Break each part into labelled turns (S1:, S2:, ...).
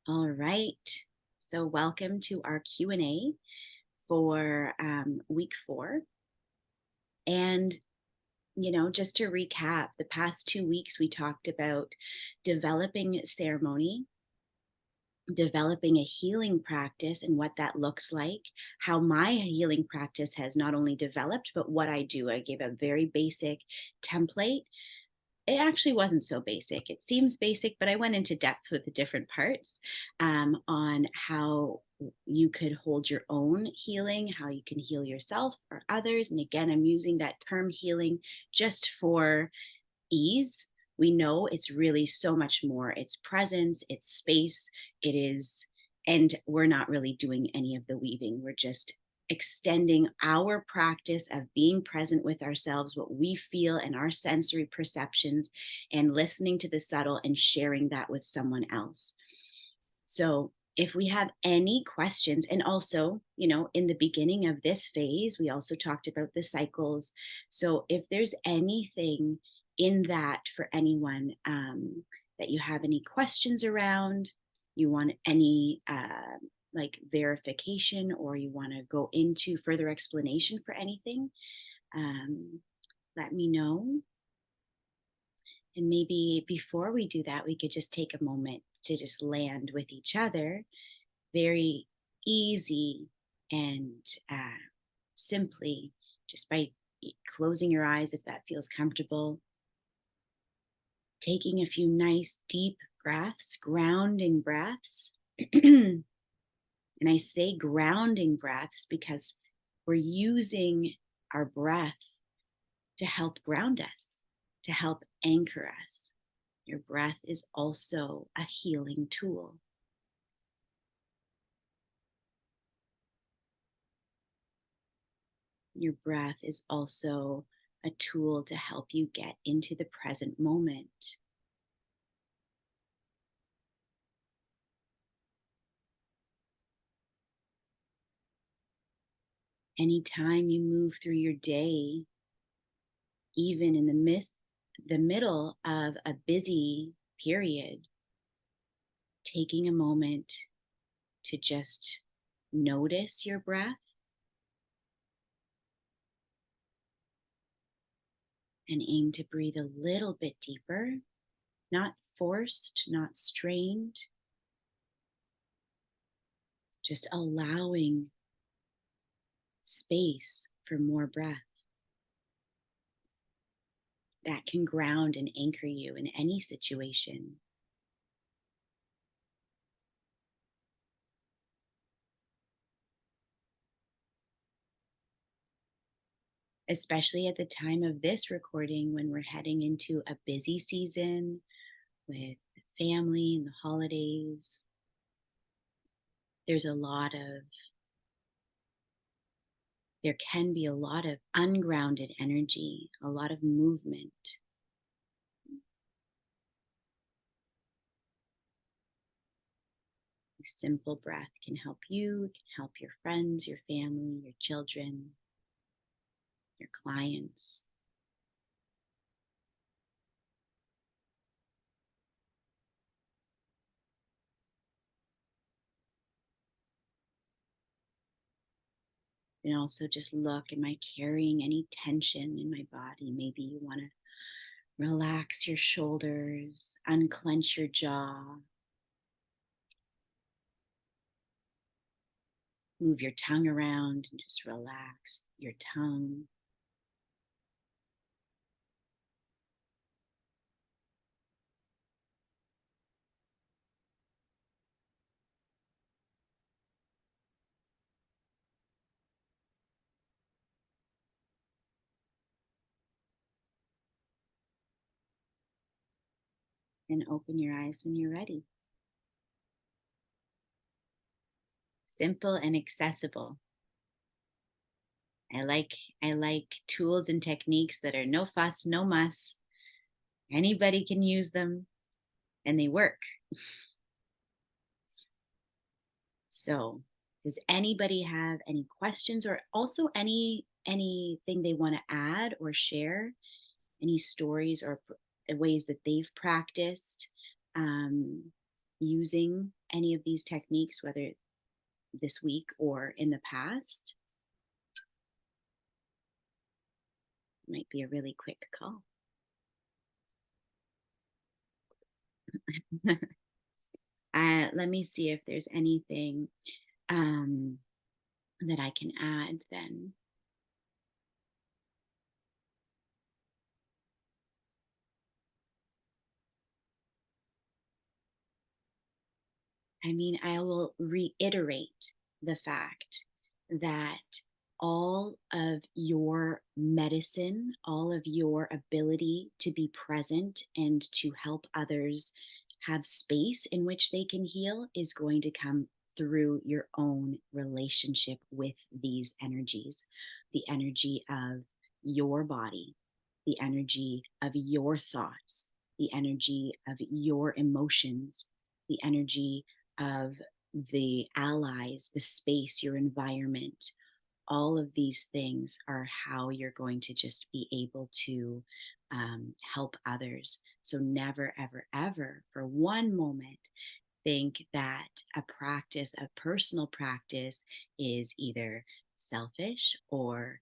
S1: All right. So welcome to our Q&A for week 4. And, just to recap, the past 2 weeks we talked about developing ceremony, developing a healing practice and what that looks like, how my healing practice has not only developed, but what I do. I gave a very basic template. It actually wasn't so basic. It seems basic, but I went into depth with the different parts on how you could hold your own healing, how you can heal yourself or others. And again, I'm using that term healing just for ease. We know it's really so much more. It's presence, it's space, it is, and we're not really doing any of the weaving. We're just extending our practice of being present with ourselves, what we feel, and our sensory perceptions, and listening to the subtle and sharing that with someone else. So, if we have any questions, and also, in the beginning of this phase, we also talked about the cycles. So, if there's anything in that for anyone that you have any questions around, you want any like verification, or you want to go into further explanation for anything, um, let me know. And maybe before we do that, we could just take a moment to just land with each other, very easy and simply, just by closing your eyes if that feels comfortable, taking a few nice deep breaths, grounding breaths. And I say grounding breaths because we're using our breath to help ground us, to help anchor us. Your breath is also a healing tool. Your breath is also a tool to help you get into the present moment. Anytime you move through your day, even in the middle of a busy period, taking a moment to just notice your breath and aim to breathe a little bit deeper, not forced, not strained, just allowing space for more breath that can ground and anchor you in any situation. Especially at the time of this recording, when we're heading into a busy season with family and the holidays. There's a lot of, there can be a lot of ungrounded energy, a lot of movement. A simple breath can help you, can help your friends, your family, your children, your clients. And also just look, am I carrying any tension in my body? Maybe you want to relax your shoulders, unclench your jaw, move your tongue around and just relax your tongue. And open your eyes when you're ready. Simple and accessible. I like tools and techniques that are no fuss, no muss. Anybody can use them and they work. So, does anybody have any questions, or also anything they want to add or share? Any stories or ways that they've practiced using any of these techniques, whether this week or in the past? Might be a really quick call. Let me see if there's anything that I can add then. I mean, I will reiterate the fact that all of your medicine, all of your ability to be present and to help others have space in which they can heal is going to come through your own relationship with these energies, the energy of your body, the energy of your thoughts, the energy of your emotions, the energy of the allies, the space, your environment. All of these things are how you're going to just be able to help others. So never, ever, ever for one moment think that a practice, a personal practice, is either selfish or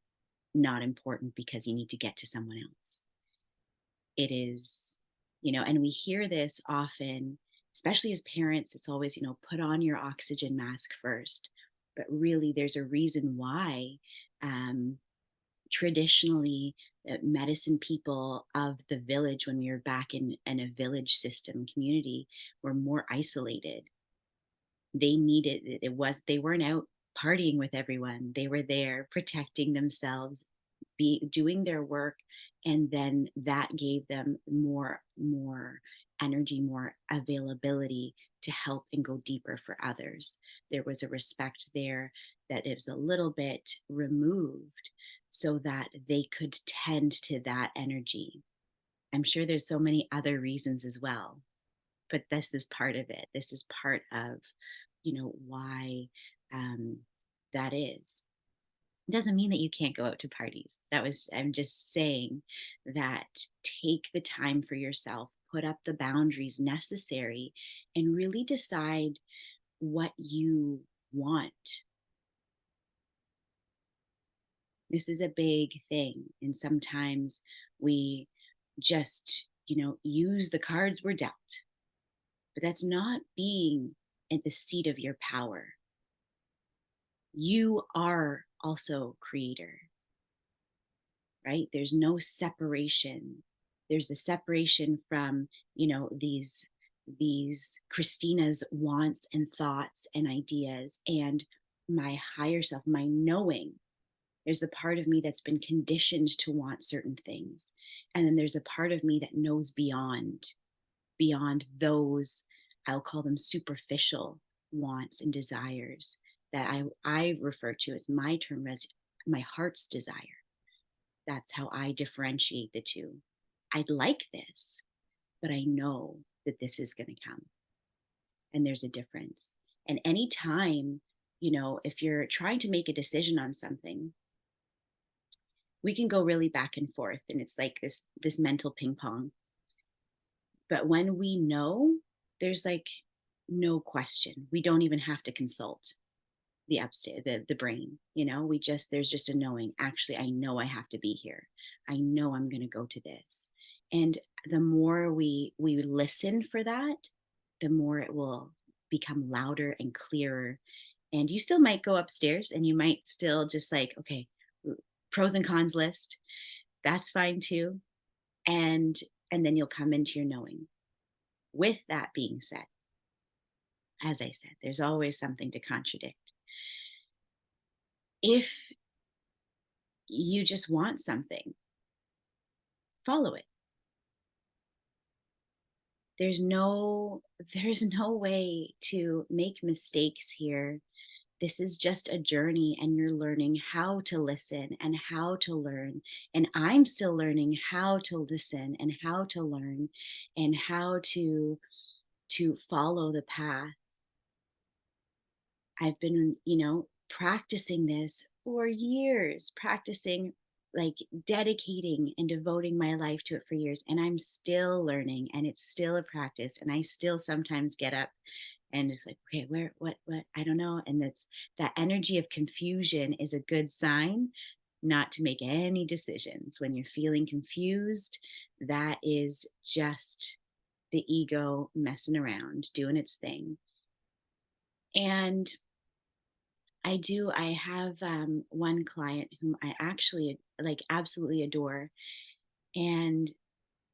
S1: not important because you need to get to someone else. It is, and we hear this often, especially as parents. It's always, put on your oxygen mask first. But really, there's a reason why um, traditionally medicine people of the village, when we were back in a village system community, were more isolated. They needed they weren't out partying with everyone. They were there protecting themselves, be doing their work, and then that gave them more energy, more availability to help and go deeper for others. There was a respect there that is a little bit removed so that they could tend to that energy. I'm sure there's so many other reasons as well, but this is part of it. This is part of, why um, that is. It doesn't mean that you can't go out to parties. I'm just saying that take the time for yourself, put up the boundaries necessary, and really decide what you want. This is a big thing. And sometimes we just, use the cards we're dealt. But that's not being at the seat of your power. You are also creator, right? There's no separation. There's the separation from, these Christina's wants and thoughts and ideas and my higher self, my knowing. There's the part of me that's been conditioned to want certain things. And then there's a part of me that knows beyond those, I'll call them superficial wants and desires that I refer to as my term as my heart's desire. That's how I differentiate the two. I'd like this, but I know that this is going to come. And there's a difference. And anytime, if you're trying to make a decision on something, we can go really back and forth. And it's like this mental ping pong. But when we know, there's like no question. We don't even have to consult the upstairs, the brain, there's just a knowing. Actually, I know I have to be here. I know I'm going to go to this. And the more we listen for that, the more it will become louder and clearer. And you still might go upstairs and you might still just like, okay, pros and cons list. That's fine too. And then you'll come into your knowing. With that being said, as I said, there's always something to contradict. If you just want something, follow it. There's no way to make mistakes here. This is just a journey, and you're learning how to listen and how to learn. And I'm still learning how to listen and how to learn and how to follow the path. I've been, practicing this for years, practicing, like dedicating and devoting my life to it for years. And I'm still learning, and it's still a practice. And I still sometimes get up and it's like, okay, where, what, I don't know. And that's that energy of confusion is a good sign not to make any decisions. When you're feeling confused, that is just the ego messing around, doing its thing. And I have one client whom I actually like absolutely adore. And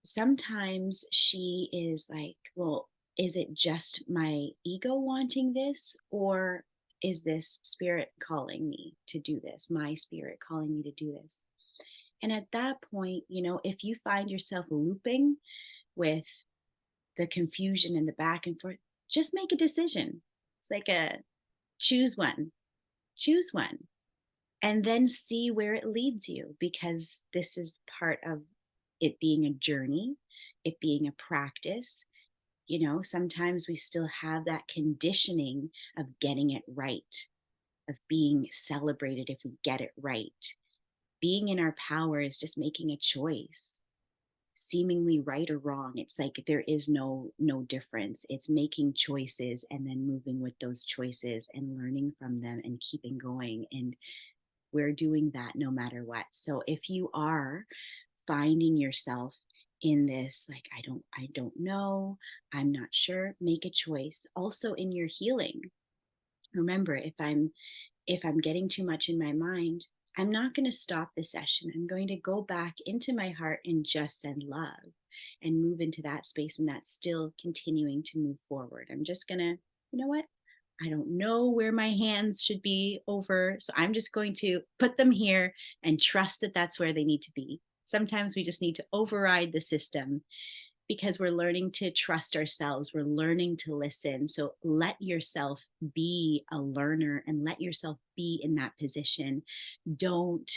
S1: sometimes she is like, well, is it just my ego wanting this? Or is this spirit calling me to do this? My spirit calling me to do this? And at that point, if you find yourself looping with the confusion and the back and forth, just make a decision. It's like a choose one, choose one, and then see where it leads you, because this is part of it being a journey, it being a practice. Sometimes we still have that conditioning of getting it right, of being celebrated if we get it right. Being in our power is just making a choice, seemingly right or wrong. It's like there is no difference. It's making choices and then moving with those choices and learning from them and keeping going. And we're doing that no matter what. So if you are finding yourself in this, like, I don't know, I'm not sure, make a choice. Also in your healing, remember, if I'm getting too much in my mind, I'm not going to stop the session. I'm going to go back into my heart and just send love and move into that space. And that's still continuing to move forward. I'm just going to, you know what? I don't know where my hands should be over. So I'm just going to put them here and trust that that's where they need to be. Sometimes we just need to override the system because we're learning to trust ourselves. We're learning to listen. So let yourself be a learner and let yourself be in that position. Don't,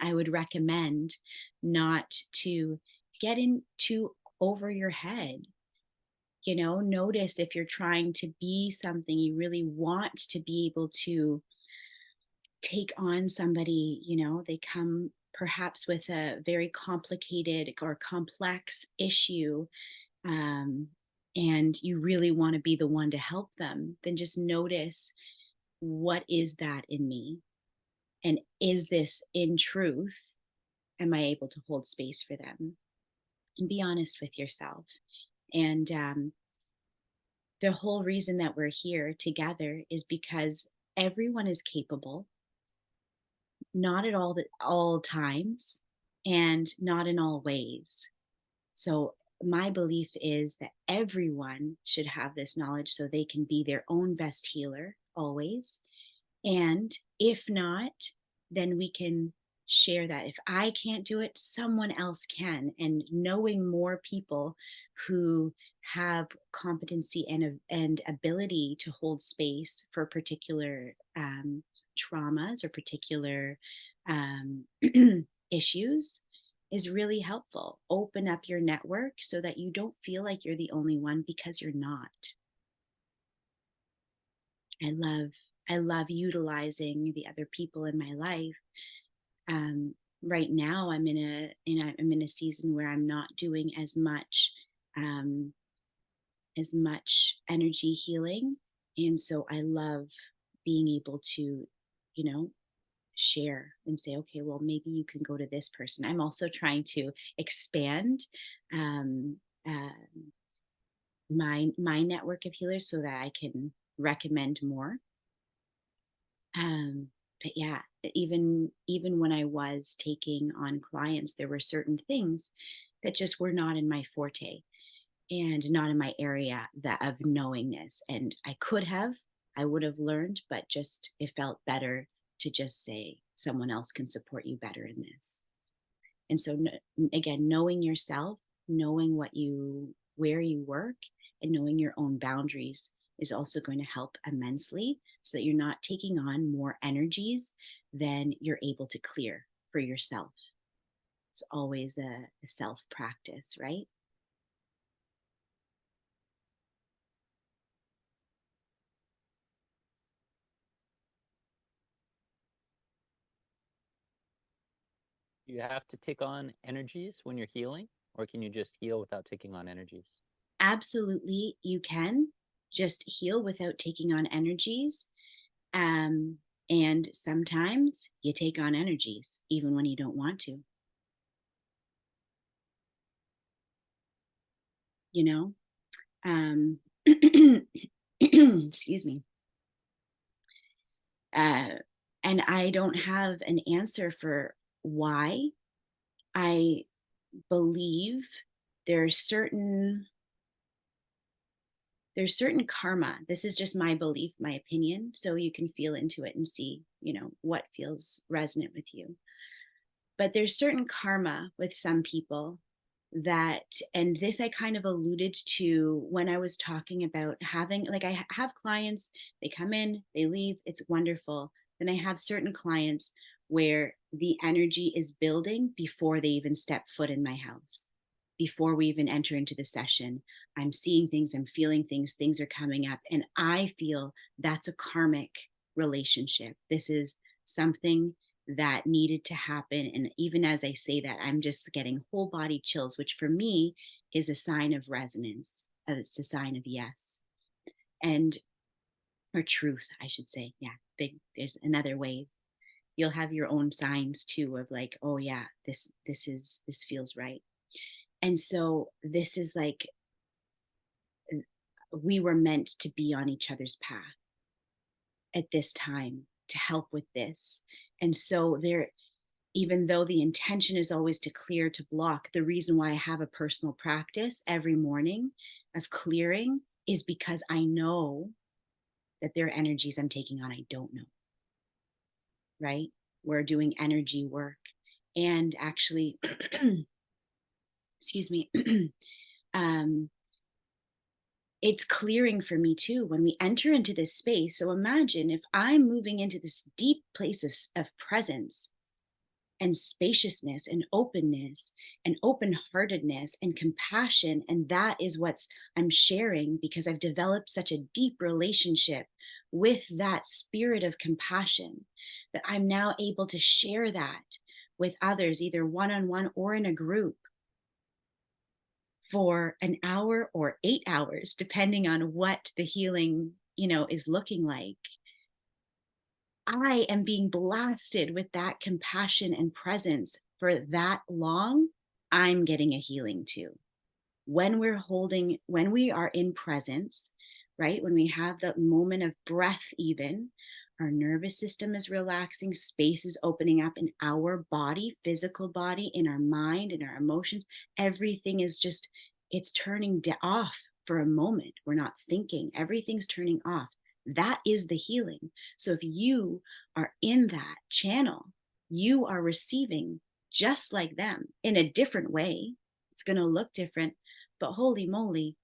S1: I would recommend not to get in too over your head. Notice if you're trying to be something, you really want to be able to take on somebody, they come perhaps with a very complicated or complex issue, um, and you really want to be the one to help them, then just notice, what is that in me? And is this in truth? Am I able to hold space for them? And be honest with yourself. And the whole reason that we're here together is because everyone is capable, not at all times, and not in all ways. So my belief is that everyone should have this knowledge so they can be their own best healer always. And if not, then we can share that. If I can't do it, someone else can. And knowing more people who have competency and ability to hold space for particular traumas or particular um, issues is really helpful. Open up your network so that you don't feel like you're the only one, because you're not. I love I love utilizing the other people in my life. Um, right now, I'm in a season where I'm not doing um, as much energy healing, and so I love being able to, you know, share and say, okay, well, maybe you can go to this person. I'm also trying to expand um, uh, my network of healers so that I can recommend more. But yeah, even when I was taking on clients, there were certain things that just were not in my forte and not in my area that of knowingness. And I would have learned, but just it felt better to just say someone else can support you better in this. And so again, knowing yourself, knowing where you work, and knowing your own boundaries is also going to help immensely, so that you're not taking on more energies than you're able to clear for yourself. It's always a self practice, right?
S2: You have to take on energies when you're healing, or can you just heal without taking on energies?
S1: Absolutely, you can. just heal without taking on energies. Um, and sometimes you take on energies even when you don't want to, you know? Um, excuse me. Uh, and I don't have an answer for why. I believe there's certain there's certain karma. This is just my belief, my opinion, so you can feel into it and see, what feels resonant with you. But there's certain karma with some people that, and this I kind of alluded to when I was talking about having, like, I have clients, they come in, they leave, it's wonderful. Then I have certain clients where the energy is building before they even step foot in my house, before we even enter into the session. I'm seeing things, I'm feeling things, things are coming up, and I feel that's a karmic relationship. This is something that needed to happen. And even as I say that, I'm just getting whole body chills, which for me is a sign of resonance. It's a sign of yes. And, or truth, I should say. Yeah. There's another way. You'll have your own signs too of like, oh yeah, this feels right. And so this is like, we were meant to be on each other's path at this time to help with this. And so there, even though the intention is always to clear, to block, the reason why I have a personal practice every morning of clearing is because I know that there are energies I'm taking on I don't know, right? We're doing energy work. And actually, excuse me, um, it's clearing for me too when we enter into this space. So imagine if I'm moving into this deep place of presence and spaciousness and openness and open-heartedness and compassion, and that is what's I'm sharing because I've developed such a deep relationship with that spirit of compassion that I'm now able to share that with others, either one-on-one or in a group, for an hour or 8 hours depending on what the healing is looking like. I am being blasted with that compassion and presence for that long. I'm getting a healing too. When we are in presence, right? When we have that moment of breath, even our nervous system is relaxing, space is opening up in our body, physical body, in our mind, in our emotions. Everything is just, it's turning off for a moment. We're not thinking, everything's turning off. That is the healing. So if you are in that channel, you are receiving just like them in a different way. It's going to look different, but holy moly,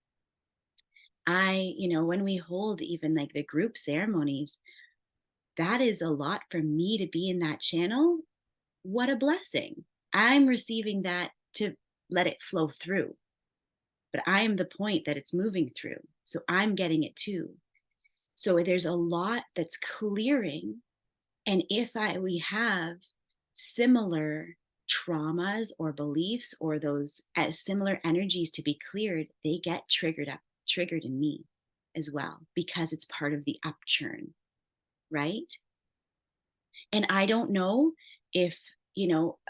S1: when we hold even like the group ceremonies, that is a lot for me to be in that channel. What a blessing. I'm receiving that to let it flow through, but I am the point that it's moving through. So I'm getting it too. So there's a lot that's clearing. And if we have similar traumas or beliefs or those similar energies to be cleared, they get triggered in me as well, because it's part of the upchurn, right? And I don't know if,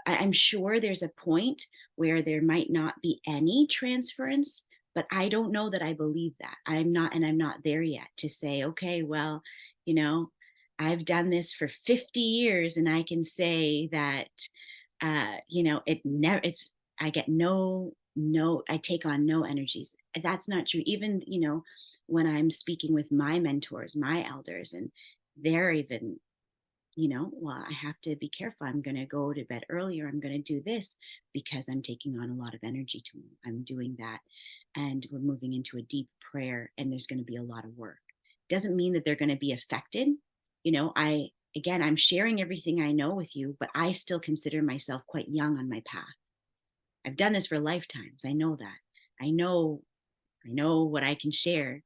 S1: I'm sure there's a point where there might not be any transference, but I don't know that I believe that. I'm not there yet to say, okay, well, you know, I've done this for 50 years and I can say that, it never, I get I take on no energies. That's not true. Even, when I'm speaking with my mentors, my elders, and they're even, well, I have to be careful. I'm going to go to bed earlier. I'm going to do this because I'm taking on a lot of energy to I'm doing that. And we're moving into a deep prayer and there's going to be a lot of work. Doesn't mean that they're going to be affected. I'm sharing everything I know with you, but I still consider myself quite young on my path. I've done this for lifetimes. I know that. I know what I can share,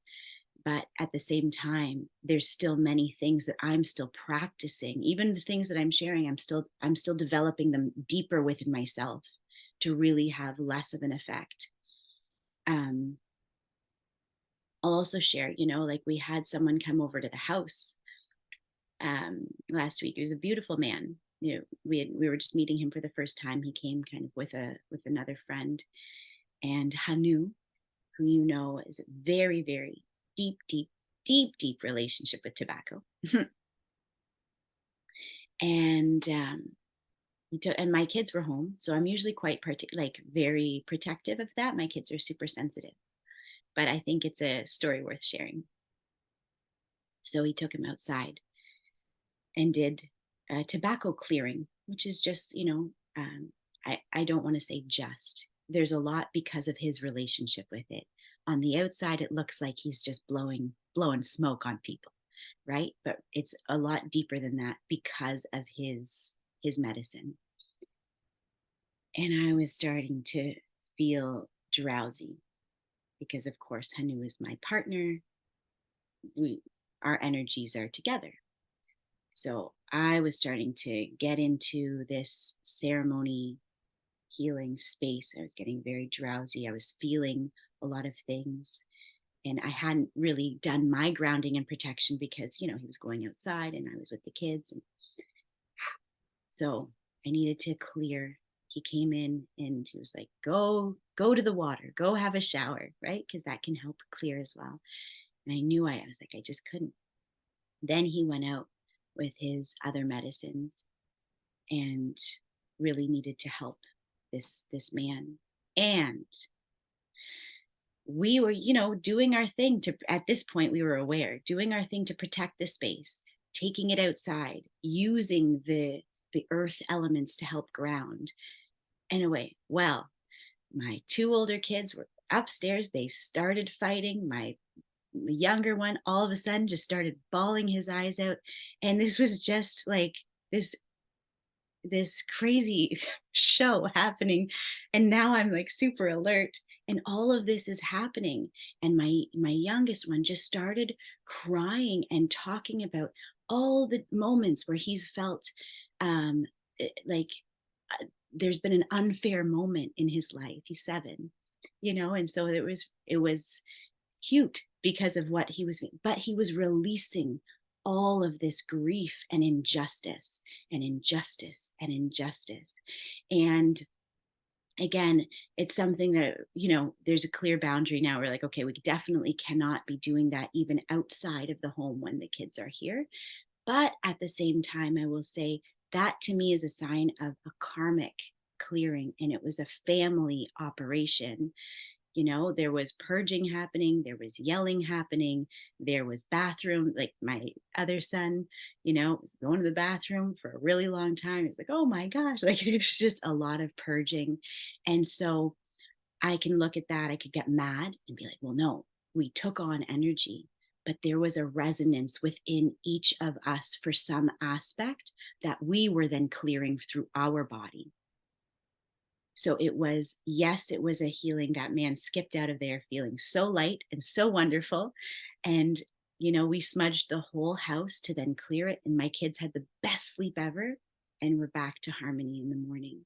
S1: but at the same time there's still many things that I'm still practicing. Even the things that I'm sharing, I'm still developing them deeper within myself to really have less of an effect. um I'll also share, like we had someone come over to the house last week. He was a beautiful man. We were just meeting him for the first time. He came kind of with another friend, and Hanu, who is a very, very deep, deep, deep, deep relationship with tobacco. And and my kids were home, so I'm usually quite like very protective of that. My kids are super sensitive, but I think it's a story worth sharing. So he took him outside and did tobacco clearing, which is just, I don't want to say just. There's a lot because of his relationship with it. On the outside, it looks like he's just blowing smoke on people, right? But it's a lot deeper than that because of his medicine. And I was starting to feel drowsy because, of course, Hanu is my partner. Our energies are together. So I was starting to get into this ceremony healing space. I was getting very drowsy. I was feeling a lot of things. And I hadn't really done my grounding and protection because, he was going outside and I was with the kids. And so I needed to clear. He came in and he was like, go to the water, go have a shower, right? Because that can help clear as well. And I was like, I just couldn't. Then he went out with his other medicines and really needed to help this man. And we were, doing our thing to, at this point we were aware, doing our thing to protect the space, taking it outside, using the earth elements to help ground. Anyway, well, my two older kids were upstairs. They started fighting. My younger one all of a sudden just started bawling his eyes out. And this was just like this crazy show happening, and now I'm like super alert, and all of this is happening, and my youngest one just started crying and talking about all the moments where he's felt um like there's been an unfair moment in his life. He's 7, and so it was cute because of what he was, but he was releasing all of this grief and injustice and injustice and injustice. And again, it's something that, there's a clear boundary now. We're like, okay, we definitely cannot be doing that even outside of the home when the kids are here. But at the same time, I will say that to me is a sign of a karmic clearing, and it was a family operation. There was purging happening, there was yelling happening, there was bathroom, like my other son, was going to the bathroom for a really long time. He's like, oh my gosh, like it was just a lot of purging. And so I can look at that, I could get mad and be like, well, no, we took on energy, but there was a resonance within each of us for some aspect that we were then clearing through our body. So it was, yes, it was a healing. That man skipped out of there feeling so light and so wonderful. And, we smudged the whole house to then clear it. And my kids had the best sleep ever. And we're back to harmony in the morning.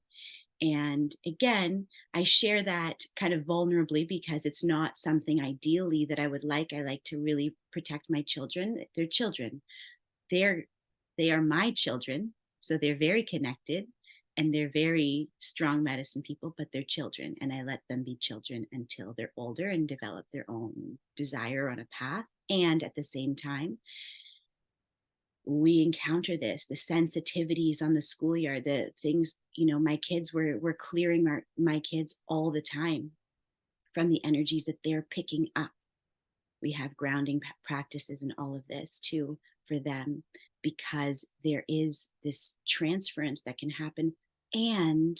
S1: And again, I share that kind of vulnerably because it's not something ideally that I would like. I like to really protect my children. They're children. They're they are my children, so they're very connected and they're very strong medicine people, but they're children, and I let them be children until they're older and develop their own desire on a path. And at the same time, we encounter the sensitivities on the schoolyard, the things, my kids were clearing my kids all the time from the energies that they're picking up. We have grounding practices and all of this too for them, because there is this transference that can happen. And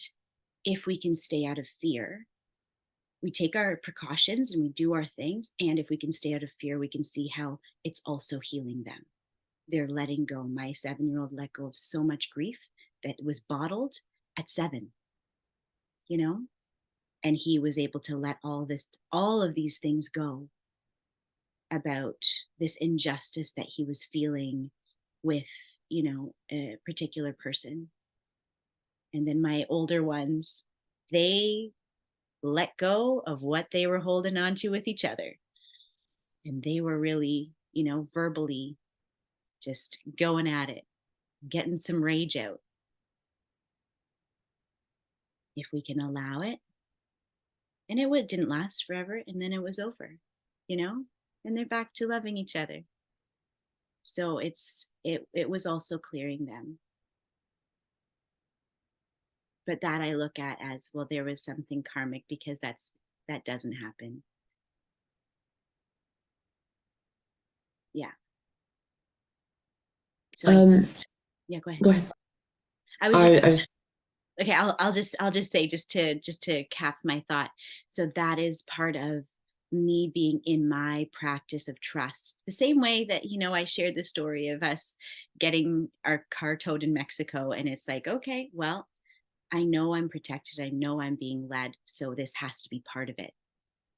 S1: if we can stay out of fear, we take our precautions and we do our things. And if we can stay out of fear, we can see how it's also healing them. They're letting go. My 7-year-old let go of so much grief that was bottled at 7, you know, and he was able to let all of these things go about this injustice that he was feeling with, a particular person. And then my older ones, they let go of what they were holding on to with each other. And they were really, verbally just going at it, getting some rage out. If we can allow it, and didn't last forever, and then it was over, you know, and they're back to loving each other. So it was also clearing them, but that I look at as, well, there was something karmic, because that doesn't happen. Yeah. So yeah, go ahead.
S2: Go ahead.
S1: I was just
S2: I was
S1: okay. I'll just say, just to cap my thought. So that is part of me being in my practice of trust. The same way that, I shared the story of us getting our car towed in Mexico, and it's like, okay, well, I know I'm protected. I know I'm being led. So this has to be part of it.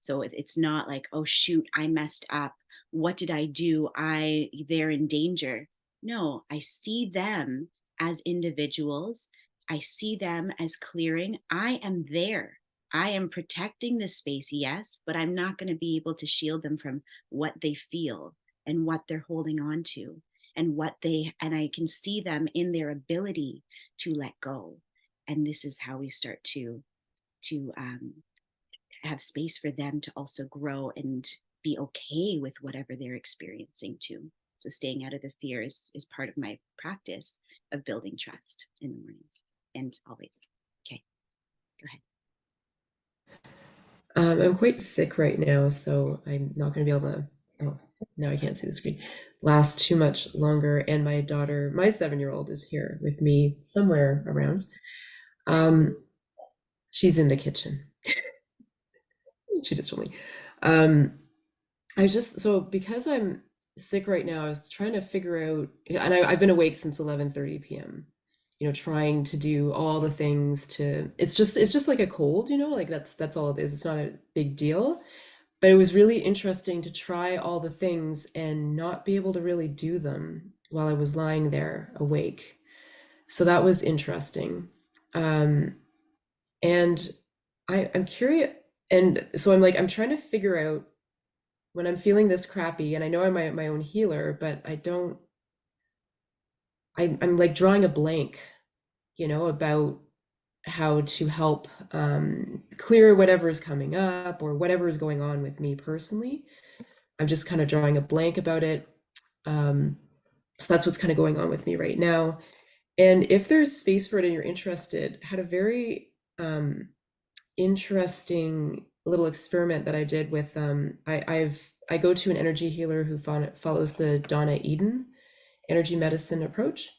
S1: So it's not like, oh shoot, I messed up. What did I do? They're in danger. No, I see them as individuals. I see them as clearing. I am there. I am protecting the space, yes, but I'm not going to be able to shield them from what they feel and what they're holding on to, and I can see them in their ability to let go. And this is how we start to have space for them to also grow and be okay with whatever they're experiencing too. So staying out of the fear is part of my practice of building trust in the mornings and always. Okay, go ahead.
S2: I'm quite sick right now, so I'm not going to be able to. Oh, now I can't see the screen. Last too much longer, and my daughter, my 7-year-old, is here with me somewhere around. Um, she's in the kitchen. She just told me. Um, I just so because I'm sick right now, I was trying to figure out, and I've been awake since 11:30 p.m. Trying to do all the things to. It's just like a cold, like that's all it is. It's not a big deal, but it was really interesting to try all the things and not be able to really do them while I was lying there awake. So that was interesting. Um, and I'm curious, and so I'm trying to figure out when I'm feeling this crappy, and I know I'm my own healer, but I don't, I'm like drawing a blank, about how to help clear whatever is coming up or whatever is going on with me personally. I'm just kind of drawing a blank about it. Um, so that's what's kind of going on with me right now. And if there's space for it and you're interested, had a very interesting little experiment that I did with I go to an energy healer who follows the Donna Eden energy medicine approach.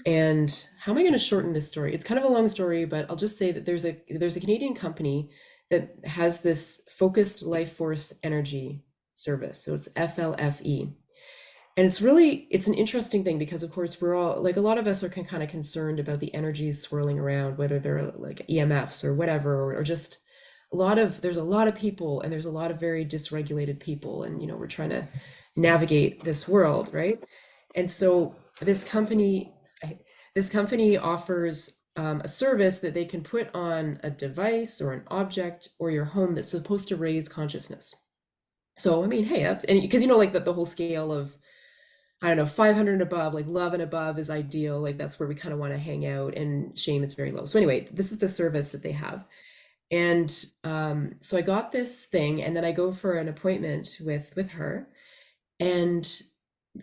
S2: And how am I going to shorten this story? It's kind of a long story, but I'll just say that there's a Canadian company that has this focused life force energy service. So it's FLFE. And it's an interesting thing because of course we're all like a lot of us are kind of concerned about the energies swirling around, whether they're like EMFs or whatever, or just there's a lot of people and there's a lot of very dysregulated people, and we're trying to navigate this world, right? And so this company offers a service that they can put on a device or an object or your home that's supposed to raise consciousness. So I mean, hey, that's, and because like the whole scale of, I don't know, 500 and above, like love and above is ideal. Like that's where we kind of want to hang out, and shame is very low. So anyway, this is the service that they have. And so I got this thing, and then I go for an appointment with her. And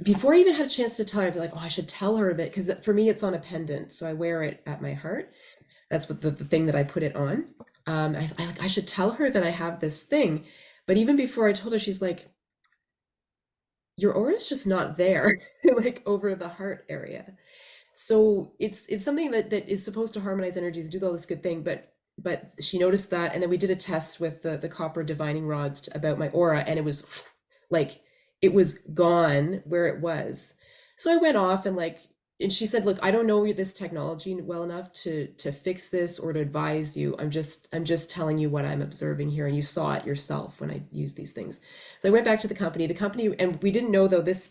S2: before I even had a chance to tell her, I'd be like, oh, I should tell her that, because for me, it's on a pendant. So I wear it at my heart. That's what the thing that I put it on. I should tell her that I have this thing. But even before I told her, she's like, your aura is just not there, like over the heart area. So it's something that is supposed to harmonize energies, do all this good thing, but she noticed that, and then we did a test with the copper divining rods about my aura, and it was like it was gone where it was. So I went off and she said, "Look, I don't know this technology well enough to fix this or to advise you. I'm just telling you what I'm observing here, and you saw it yourself when I used these things." So I went back to the company, and we didn't know though this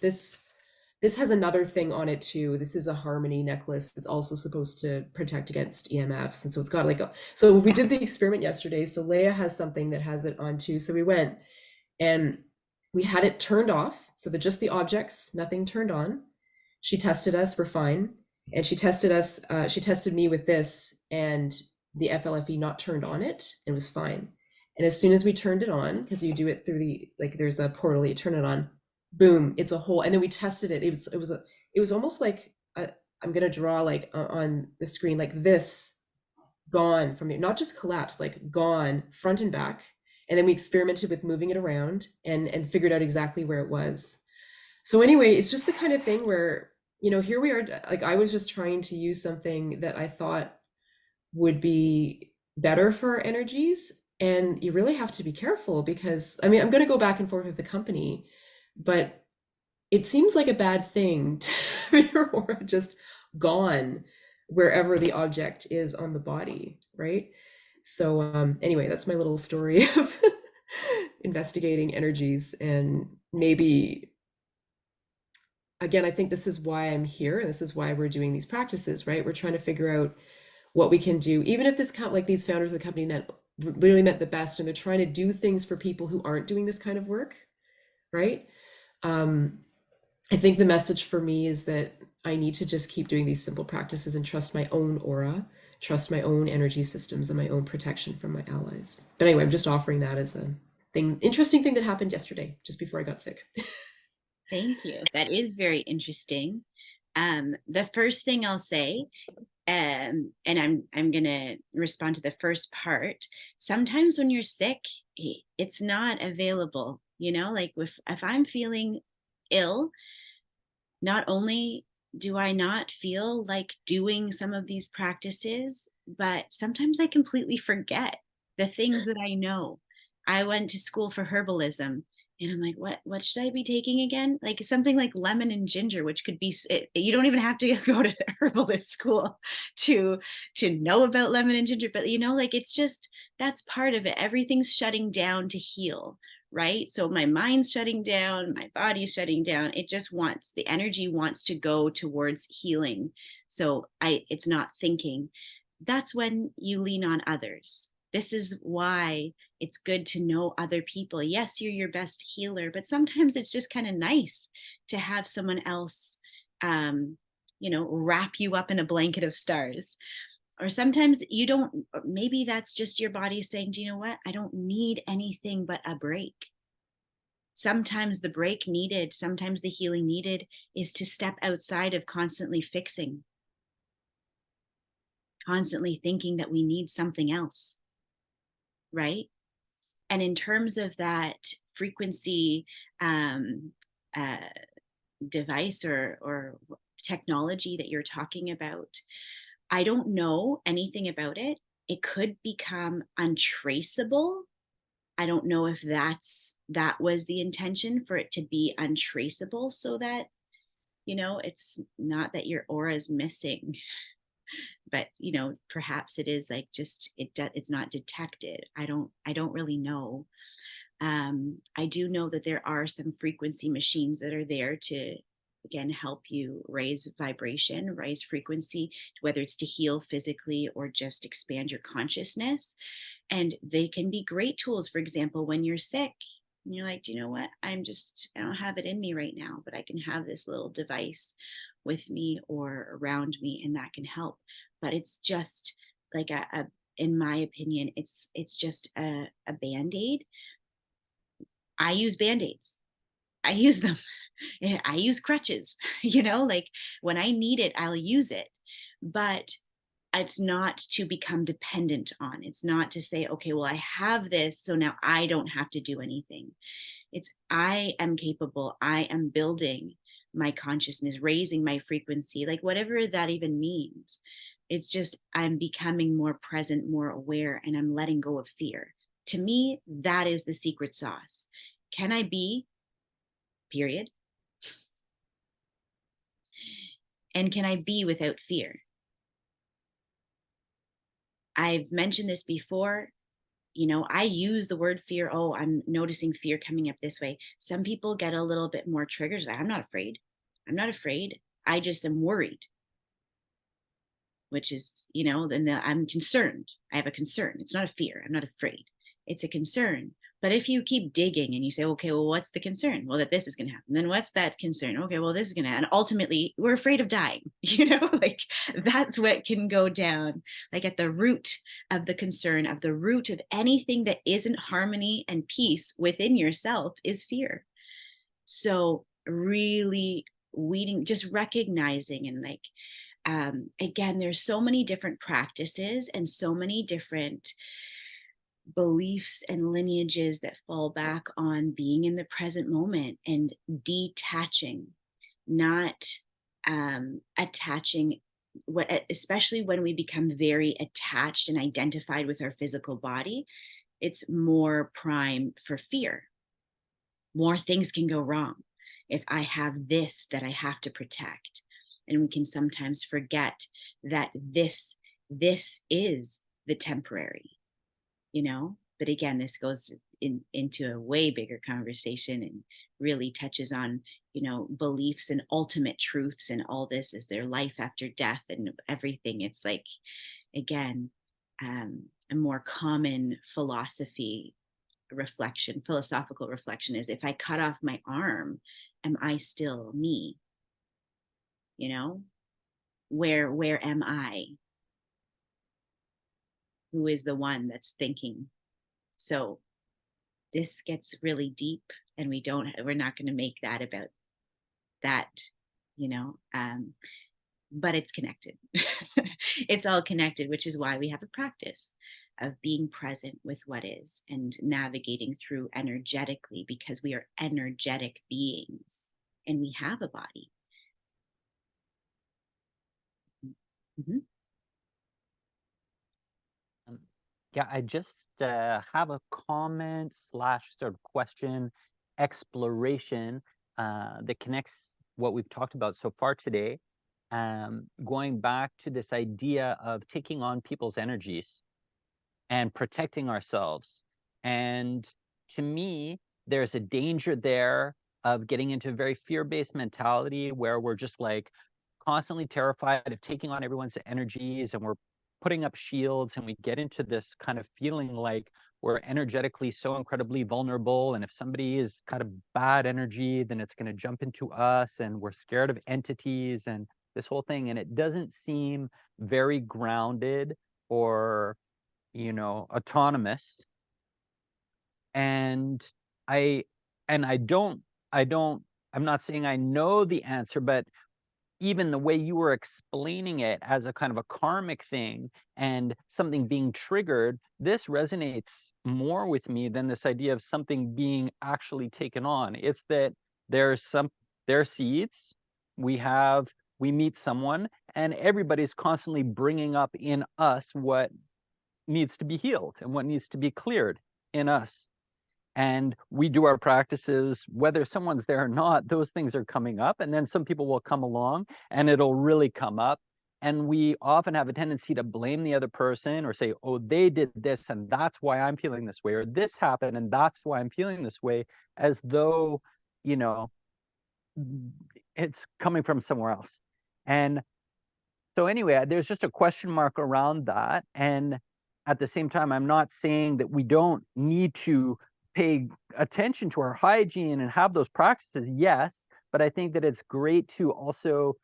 S2: has another thing on it too. This is a harmony necklace that's also supposed to protect against EMFs. And so it's got so we did the experiment yesterday. So Leia has something that has it on too. So we went and We had it turned off, so that just the objects, nothing turned on. She tested us, we're fine. And she tested us, she tested me with this, and the FLFE not turned on it, and was fine. And as soon as we turned it on, because you do it through the, like, there's a portal, you turn it on, boom, it's a whole. And then we tested it. It was almost like I'm gonna draw like on the screen like this, gone from the, not just collapsed, like gone front and back. And then we experimented with moving it around and figured out exactly where it was. So anyway, it's just the kind of thing where, here we are, like I was just trying to use something that I thought would be better for our energies. And you really have to be careful because, I mean, I'm going to go back and forth with the company, but it seems like a bad thing to have your aura just gone wherever the object is on the body, right? So anyway, that's my little story of investigating energies. And maybe, again, I think this is why I'm here, and this is why we're doing these practices, right? We're trying to figure out what we can do, even if this, like these founders of the company, really meant the best, and they're trying to do things for people who aren't doing this kind of work, right? I think the message for me is that I need to just keep doing these simple practices and trust my own aura, trust my own energy systems, and my own protection from my allies. But anyway, I'm just offering that as a thing, interesting thing that happened yesterday, just before I got sick.
S1: Thank you. That is very interesting. The first thing I'll say, and I'm gonna respond to the first part. Sometimes when you're sick, it's not available. Like if I'm feeling ill, not only do I not feel like doing some of these practices, but sometimes I completely forget the things that I know. I went to school for herbalism, and I'm like, what should I be taking again? Like something like lemon and ginger, which could be, you don't even have to go to herbalist school to know about lemon and ginger, but like it's just, that's part of it. Everything's shutting down to heal, right? So my mind's shutting down, my body's shutting down. It just wants, the energy wants to go towards healing. So it's not thinking. That's when you lean on others. This is why it's good to know other people. Yes, you're your best healer, but sometimes it's just kind of nice to have someone else, wrap you up in a blanket of stars. Or sometimes you don't, maybe that's just your body saying, do you know what? I don't need anything but a break. Sometimes the break needed, sometimes the healing needed is to step outside of constantly fixing, constantly thinking that we need something else, right? And in terms of that frequency um, uh, device or technology that you're talking about, I don't know anything about it. It could become untraceable. I don't know if that was the intention, for it to be untraceable, so that it's not that your aura is missing, but perhaps it is like, just it's not detected. I don't really know. I do know that there are some frequency machines that are there to, again, help you raise vibration, raise frequency, whether it's to heal physically or just expand your consciousness. And they can be great tools. For example, when you're sick and you're like, do you know what? I don't have it in me right now, but I can have this little device with me or around me, and that can help. But it's just like in my opinion, it's just a band-aid. I use band-aids. I use them. I use crutches, like when I need it, I'll use it. But it's not to become dependent on. It's not to say, okay, well, I have this, so now I don't have to do anything. It's, I am capable. I am building my consciousness, raising my frequency, like whatever that even means. It's just, I'm becoming more present, more aware, and I'm letting go of fear. To me, that is the secret sauce. Can I be, period? And can I be without fear? I've mentioned this before. I use the word fear. Oh, I'm noticing fear coming up this way. Some people get a little bit more triggered. Like, I'm not afraid. I'm not afraid. I just am worried, which is, then I'm concerned. I have a concern. It's not a fear. I'm not afraid. It's a concern. But if you keep digging and you say, okay, well, what's the concern? Well, that this is going to happen. Then what's that concern? Okay, well, this is going to, and ultimately we're afraid of dying, like that's what can go down, like at the root of the concern, of the root of anything that isn't harmony and peace within yourself is fear. So really weeding, just recognizing and like, again, there's so many different practices and so many different beliefs and lineages that fall back on being in the present moment and detaching, not attaching. What, especially when we become very attached and identified with our physical body, it's more prime for fear. More things can go wrong if I have this that I have to protect. And we can sometimes forget that this is the temporary, but again, this goes into a way bigger conversation and really touches on, beliefs and ultimate truths, and all this is their life after death and everything. It's like, again, a more common philosophical reflection is, if I cut off my arm, am I still me? Where am I? Who is the one that's thinking? So this gets really deep, and we're not going to make that about that, you know but it's connected. It's all connected, which is why we have a practice of being present with what is and navigating through energetically, because we are energetic beings and we have a body. Mm-hmm.
S3: Um, yeah, I just have a comment slash sort of question exploration that connects what we've talked about so far today, going back to this idea of taking on people's energies and protecting ourselves. And to me, there's a danger there of getting into a very fear-based mentality where we're just like constantly terrified of taking on everyone's energies, and we're putting up shields, and we get into this kind of feeling like we're energetically so incredibly vulnerable, and if somebody is kind of bad energy, then it's going to jump into us, and we're scared of entities and this whole thing. And it doesn't seem very grounded or autonomous. And I and I'm not saying I know the answer, but even the way you were explaining it as a kind of a karmic thing and something being triggered, this resonates more with me than this idea of something being actually taken on. It's that there are seeds, we meet someone, and everybody's constantly bringing up in us what needs to be healed and what needs to be cleared in us. And we do our practices, whether someone's there or not, those things are coming up. And then some people will come along and it'll really come up. And we often have a tendency to blame the other person or say, oh, they did this and that's why I'm feeling this way, or this happened and that's why I'm feeling this way, as though, you know, it's coming from somewhere else. And so anyway, there's just a question mark around that. And at the same time, I'm not saying that we don't need to pay attention to our hygiene and have those practices. Yes, but I think that it's great to also,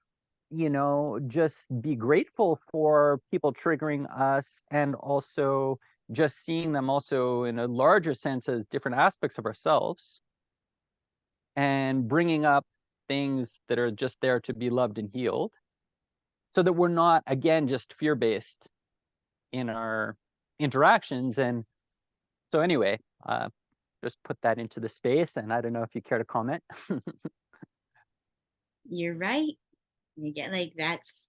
S3: just be grateful for people triggering us, and also just seeing them also in a larger sense as different aspects of ourselves, and bringing up things that are just there to be loved and healed, so that we're not, again, just fear-based in our interactions. And so anyway, just put that into the space, and I don't know if you care to comment.
S1: You're right. You get like that's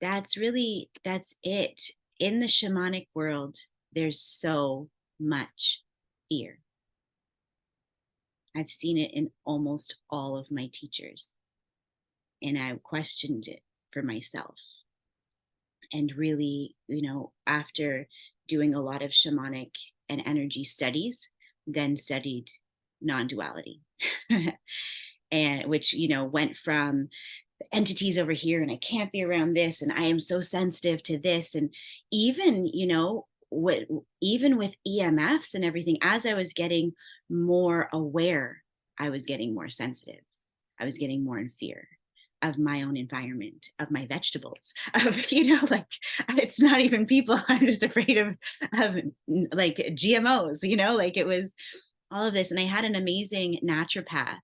S1: it. In the shamanic world, there's so much fear. I've seen it in almost all of my teachers, and I questioned it for myself. And really, after doing a lot of shamanic and energy studies, then studied non-duality. And which, went from entities over here and I can't be around this and I am so sensitive to this. And even, even with EMFs and everything, as I was getting more aware, I was getting more sensitive. I was getting more in fear of my own environment, of my vegetables, of, like, it's not even people. I'm just afraid of like GMOs, like it was all of this. And I had an amazing naturopath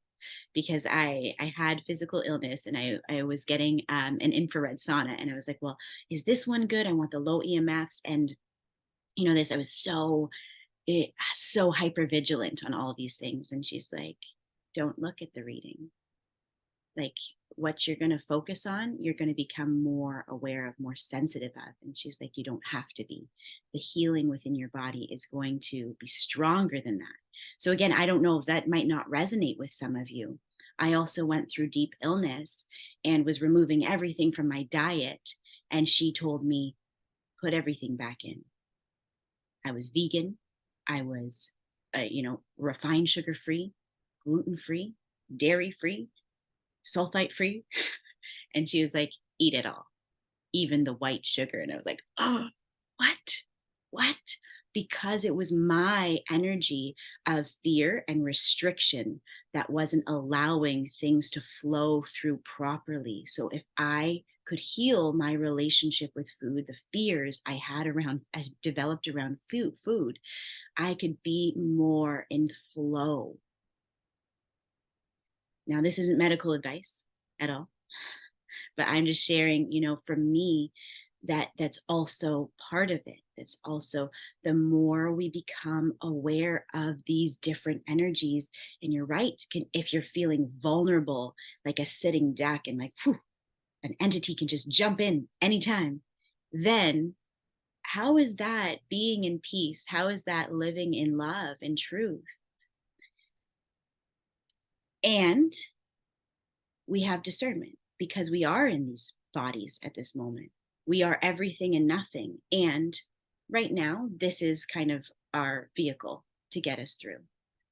S1: because I had physical illness, and I was getting an infrared sauna, and I was like, well, is this one good? I want the low EMFs. And I was so hyper vigilant on all these things. And she's like, don't look at the reading. Like, what you're going to focus on, you're going to become more aware of, more sensitive of. And she's like, you don't have to be. The healing within your body is going to be stronger than that. So again, I don't know if that might not resonate with some of you. I also went through deep illness and was removing everything from my diet. And she told me, put everything back in. I was vegan. I was, refined sugar free, gluten free, dairy free, sulfite free. And she was like, eat it all, even the white sugar. And I was like, oh, what? Because it was my energy of fear and restriction that wasn't allowing things to flow through properly. So if I could heal my relationship with food, the fears I developed around food, I could be more in flow. Now, this isn't medical advice at all, but I'm just sharing, for me, that's also part of it. It's also, the more we become aware of these different energies, and you're right, if you're feeling vulnerable, like a sitting duck, and like, whew, an entity can just jump in anytime, then how is that being in peace? How is that living in love and truth? And we have discernment because we are in these bodies at this moment. We are everything and nothing. And right now, this is kind of our vehicle to get us through.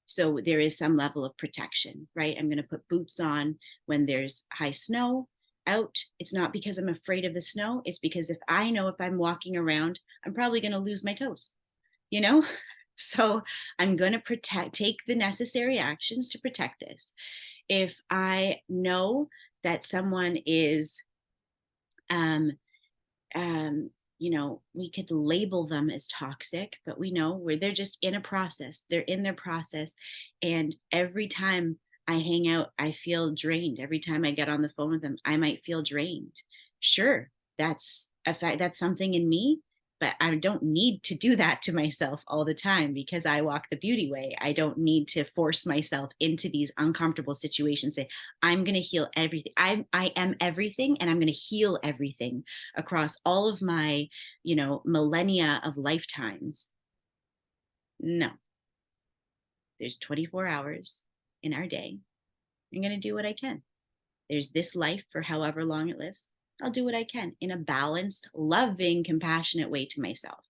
S1: So there is some level of protection, right? I'm going to put boots on when there's high snow out. It's not because I'm afraid of the snow. It's because if I'm walking around, I'm probably going to lose my toes, So I'm going to take the necessary actions to protect this. If I know that someone is, we could label them as toxic, but we know where they're just in a process. They're in their process. And every time I hang out, I feel drained. Every time I get on the phone with them, I might feel drained. Sure, that's a fact. That's something in me, but I don't need to do that to myself all the time because I walk the beauty way. I don't need to force myself into these uncomfortable situations. Say, I'm going to heal everything. I am everything, and I'm going to heal everything across all of my, millennia of lifetimes. No, there's 24 hours in our day. I'm going to do what I can. There's this life for however long it lives. I'll do what I can in a balanced, loving, compassionate way to myself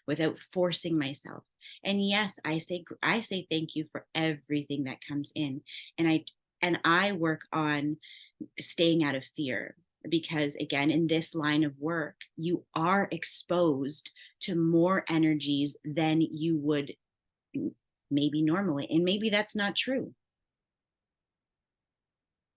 S1: without forcing myself. And yes, I say thank you for everything that comes in. And I work on staying out of fear because, again, in this line of work, you are exposed to more energies than you would maybe normally. And maybe that's not true.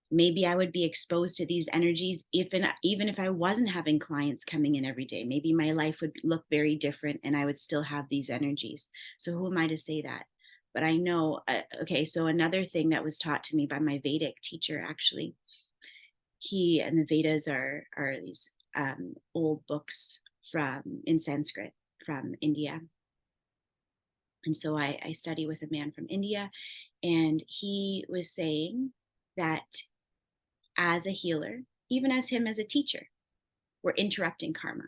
S1: Maybe I would be exposed to these energies even if I wasn't having clients coming in every day. Maybe my life would look very different and I would still have these energies. So who am I to say that? But I know, okay, so another thing that was taught to me by my Vedic teacher, actually, and the Vedas are these old books in Sanskrit from India. And so I study with a man from India, and he was saying that as a healer, even as him as a teacher, we're interrupting karma.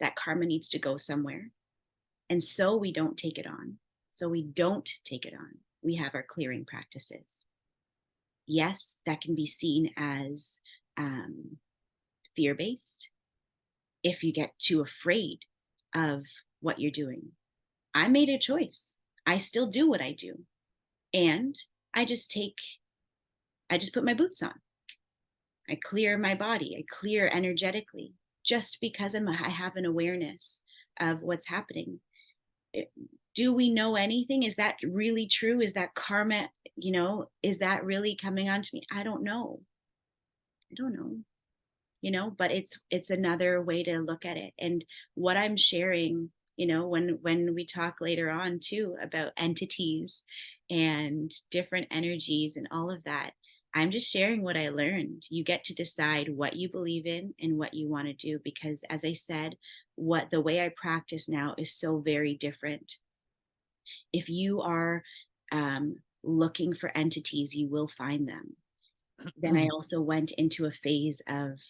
S1: That karma needs to go somewhere. And so we don't take it on. We have our clearing practices. Yes, that can be seen as fear-based if you get too afraid of what you're doing. I made a choice. I still do what I do. And I just put my boots on. I clear my body. I clear energetically, just because I have an awareness of what's happening. Do we know anything? Is that really true? Is that karma, is that really coming onto me? I don't know. I don't know. But it's another way to look at it. And what I'm sharing, when we talk later on too about entities and different energies and all of that, I'm just sharing what I learned. You get to decide what you believe in and what you want to do, because as I said, what the way I practice now is so very different. If you are looking for entities, you will find them. Then I also went into a phase of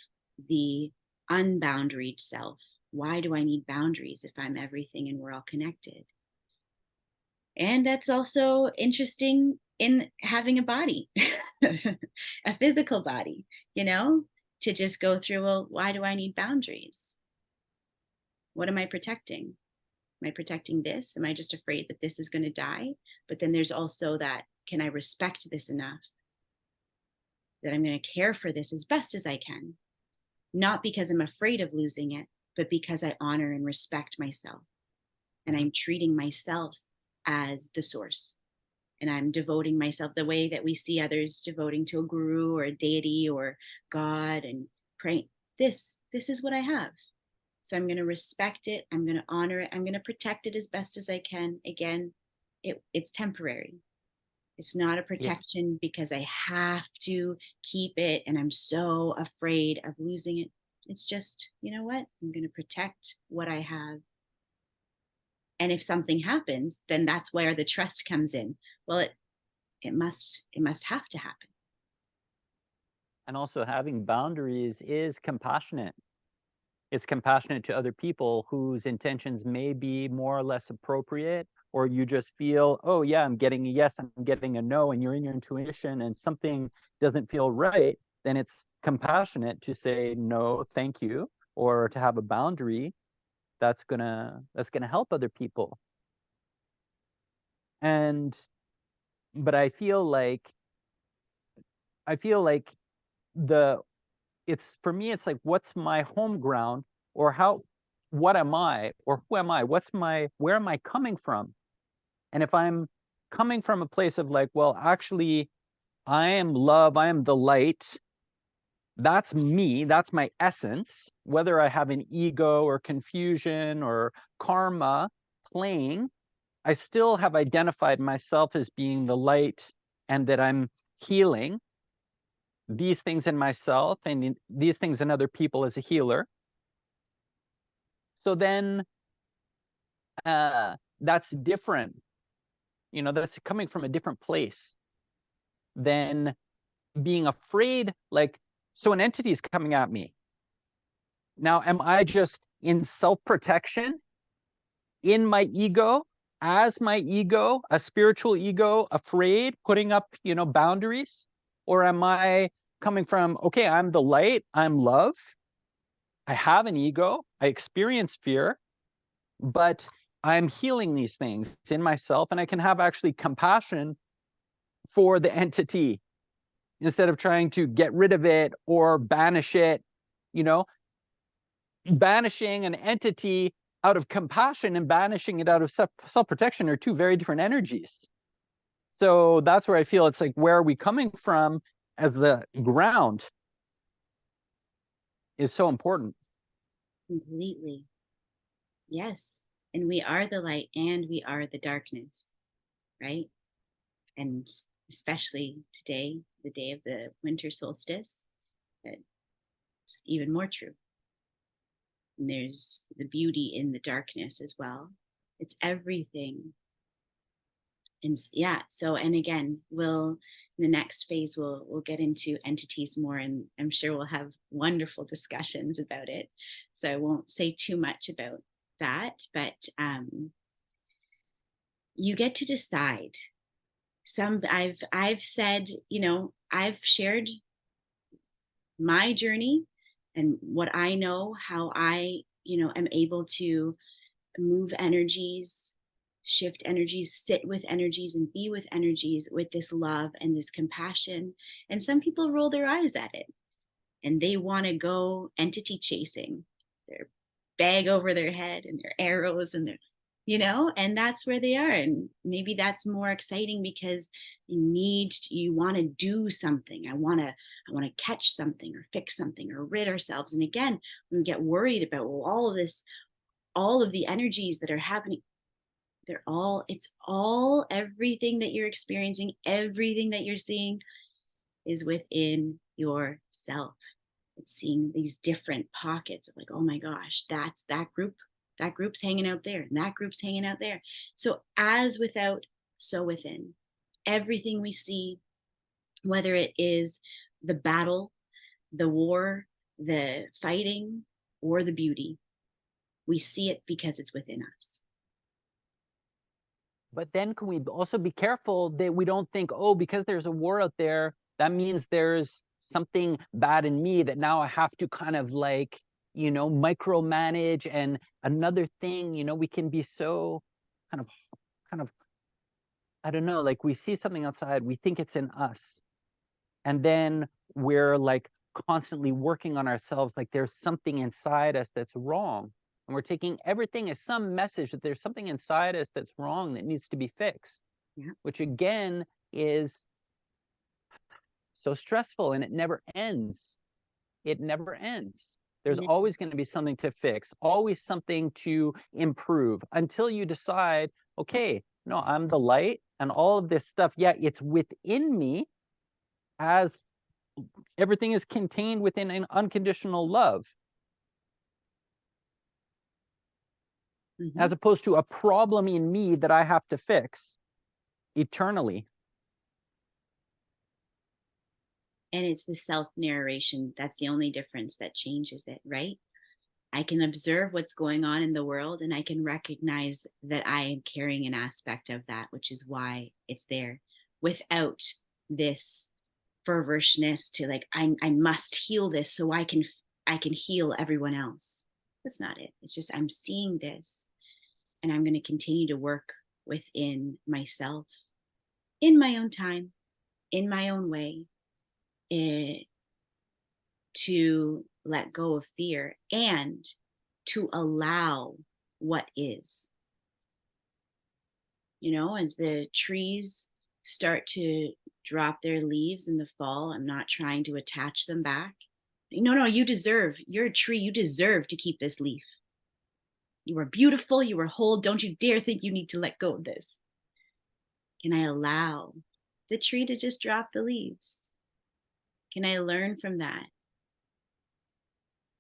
S1: the unboundaried self. Why do I need boundaries if I'm everything and we're all connected? And that's also interesting in having a body, a physical body, to just go through, well, why do I need boundaries? What am I protecting? Am I protecting this? Am I just afraid that this is going to die? But then there's also that, can I respect this enough that I'm going to care for this as best as I can? Not because I'm afraid of losing it, but because I honor and respect myself. And I'm treating myself as the source. And I'm devoting myself the way that we see others devoting to a guru or a deity or God and praying. This is what I have. So I'm going to respect it. I'm going to honor it. I'm going to protect it as best as I can. Again, it's temporary. It's not a protection because I have to keep it and I'm so afraid of losing it. It's just, you know what? I'm going to protect what I have. And if something happens, then that's where the trust comes in. Well, it must have to happen.
S3: And also having boundaries is compassionate. It's compassionate to other people whose intentions may be more or less appropriate, or you just feel, oh yeah, I'm getting a yes, I'm getting a no, and you're in your intuition and something doesn't feel right, then it's compassionate to say no, thank you, or to have a boundary that's gonna help other people. But I feel like it's, for me, it's like, what's my home ground, or what am I, or who am I? Where am I coming from? And if I'm coming from a place of like, well, actually, I am love, I am the light, that's me, that's my essence, whether I have an ego or confusion or karma playing, I still have identified myself as being the light and that I'm healing these things in myself and these things in other people as a healer. So then that's different. That's coming from a different place than being afraid. Like, so an entity is coming at me. Now, am I just in self-protection, in my ego, as my ego, a spiritual ego, afraid, putting up, boundaries? Or am I coming from, okay, I'm the light, I'm love, I have an ego, I experience fear, but I'm healing these things in myself, and I can have actually compassion for the entity instead of trying to get rid of it or banish it. Banishing an entity out of compassion and banishing it out of self-protection are two very different energies. So that's where I feel it's like, where are we coming from as the ground is so important.
S1: Completely. Yes. And we are the light and we are the darkness, right? And especially today, the day of the winter solstice, it's even more true. And there's the beauty in the darkness as well. It's everything. And yeah, so, and again, in the next phase, we'll get into entities more, and I'm sure we'll have wonderful discussions about it. So I won't say too much about that, but you get to decide. I've said, I've shared my journey and what I know, how I, am able to move energies, shift energies, sit with energies, and be with energies with this love and this compassion. And some people roll their eyes at it and they want to go entity chasing. their bag over their head and their arrows and their, and that's where they are. And maybe that's more exciting because you want to do something. I want to catch something or fix something or rid ourselves. And again, we get worried about, well, all of the energies that are happening, it's all, everything that you're experiencing, everything that you're seeing is within yourself. It's seeing these different pockets of like, oh my gosh, that's that group's hanging out there, and that group's hanging out there. So as without, so within. Everything we see, whether it is the battle, the war, the fighting, or the beauty, we see it because it's within us.
S3: But then can we also be careful that we don't think, oh, because there's a war out there, that means there's something bad in me that now I have to kind of like, micromanage. And another thing, we can be so kind of, I don't know, like we see something outside, we think it's in us. And then we're like constantly working on ourselves, like there's something inside us that's wrong. And we're taking everything as some message that there's something inside us that's wrong that needs to be fixed,
S1: Yeah.
S3: which again is so stressful, and it never ends. It never ends. There's always going to be something to fix, always something to improve until you decide, okay, no, I'm the light, and all of this stuff, yeah, it's within me, as everything is contained within an unconditional love. As opposed to a problem in me that I have to fix eternally.
S1: And it's the self-narration. That's the only difference that changes it, right? I can observe what's going on in the world, and I can recognize that I am carrying an aspect of that, which is why it's there, without this fervorousness to like, I must heal this so I can heal everyone else. That's not it. It's just, I'm seeing this, and I'm going to continue to work within myself, in my own time, in my own way, to let go of fear and to allow what is. As the trees start to drop their leaves in the fall, I'm not trying to attach them back. No, you're a tree, you deserve to keep this leaf. You are beautiful, you are whole, don't you dare think you need to let go of this. Can I allow the tree to just drop the leaves? Can I learn from that?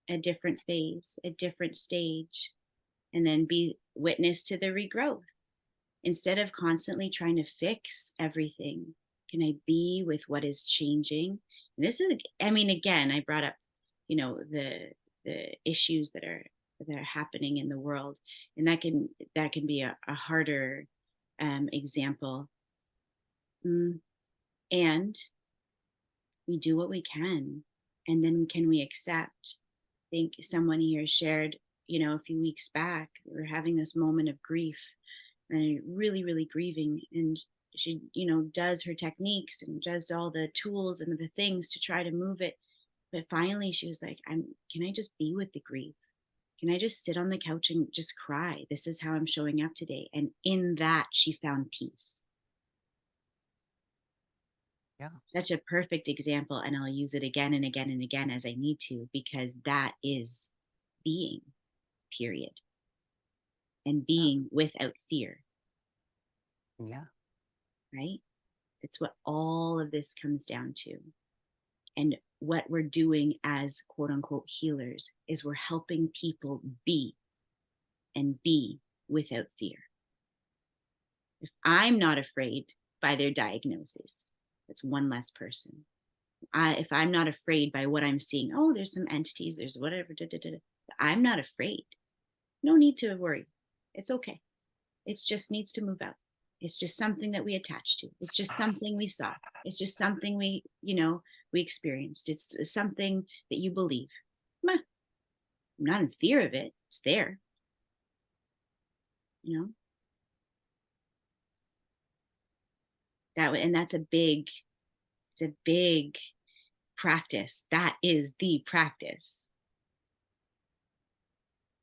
S1: A different phase, a different stage, and then be witness to the regrowth. Instead of constantly trying to fix everything, can I be with what is changing? And this is, again, I brought up, the issues that are happening in the world, and that can be a harder example. And we do what we can, and then can we accept? I think someone here shared, a few weeks back, we were having this moment of grief, and really, really grieving. And she, does her techniques and does all the tools and the things to try to move it. But finally she was like, can I just be with the grief? Can I just sit on the couch and just cry? This is how I'm showing up today. And in that, she found peace.
S3: Yeah.
S1: Such a perfect example. And I'll use it again and again and again as I need to, because that is being, period. And being without fear.
S3: Yeah.
S1: Right? That's what all of this comes down to. And what we're doing as quote unquote healers is we're helping people be without fear. If I'm not afraid by their diagnosis, that's one less person. If I'm not afraid by what I'm seeing, oh, there's some entities, there's whatever, I'm not afraid. No need to worry. It's okay. It just needs to move out. It's just something that we attach to. It's just something we saw. It's just something we experienced. It's something that you believe. I'm not in fear of it. It's there. That's a big practice. That is the practice.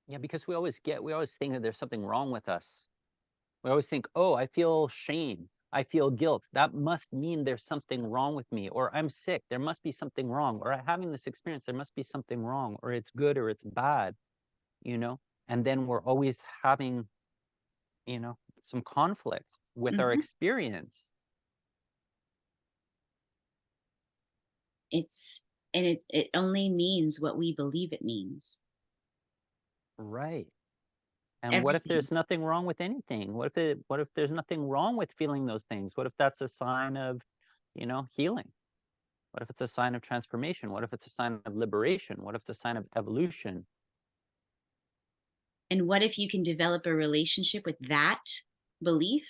S3: Yeah, because we always think that there's something wrong with us. We always think, oh, I feel shame. I feel guilt. That must mean there's something wrong with me, or I'm sick. There must be something wrong, or I'm having this experience. There must be something wrong, or it's good or it's bad, you know? And then we're always having, some conflict with our
S1: Mhm.
S3: experience.
S1: It's and it only means what we believe it means.
S3: Right. And what if
S1: Everything.
S3: there's nothing wrong with anything? What if there's nothing wrong with feeling those things? What if that's a sign of, healing? What if it's a sign of transformation? What if it's a sign of liberation? What if it's a sign of evolution?
S1: And what if you can develop a relationship with that belief